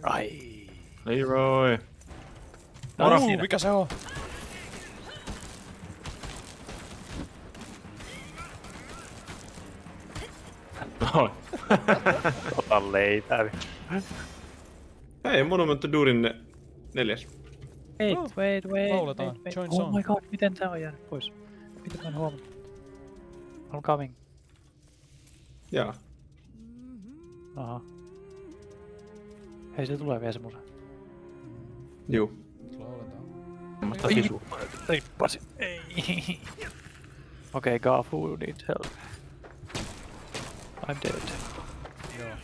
Ai. Leroy. Moro. Mikä se on? Noin. Ota leipää. Hei, Monument Durin 4. Wait. Lauletaan. Join Oh song. my god, miten tää on jäänyt pois? Mitä mä en huomannut? I'm coming. Jaa. Aha. Hei, se tulee vielä semmosen. Juu. Lauletaan. Mutta visu. Rippasin. Ei. Okei, Gafu needs help. I'm dead. Joo.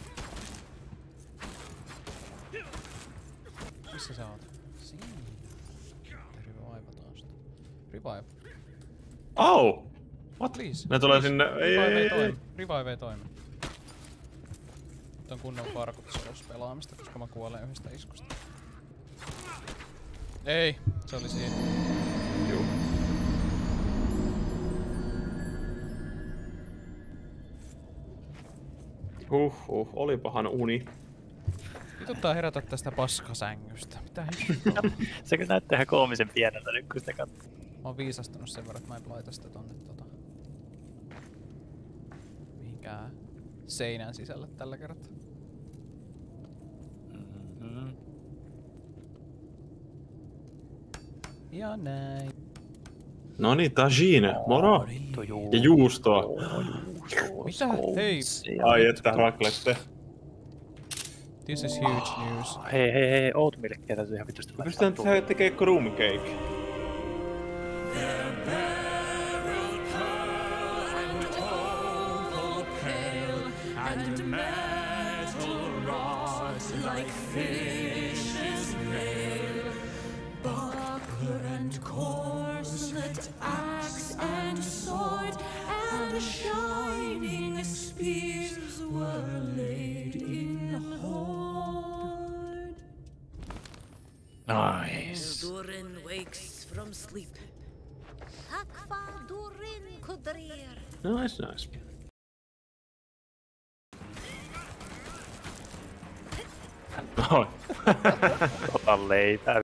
Missä sä oot? Siinä. Revivaivataan sitä. Revive. Au! What? Please. Ne tulee sinne. Revive ei toimi. Revive ei toimi. Nyt on kunnon karkutus pelaamista, koska mä kuolen yhdestä iskusta. Ei, se oli siinä. Juu. Olipahan uni. Vituttaa herätä tästä paskasängystä. Mitä hittoa? Se kyllä näyttää ihan koomisen pieneltä nyt, kun sitä katsoo. Mä oon viisastunut sen verran, että mä en laita sitä tonne mihinkään seinän sisälle tällä kertaa. Mm-hmm. Ja näin. Noniin, tagine. Moro! Ja juustoa. Mitä? Hei! Ai että raclette. This is huge news. Hei, oatmealia täytyy ihan vitusti Mä pystytään tekemään room cake. And metal rods like fish's nail, buckler and corselet, axe and sword, and shining spears were laid in hoard. Nice. Durin wakes from sleep. Akva Durin Kudrir. Nice. Noin. Ota leipää.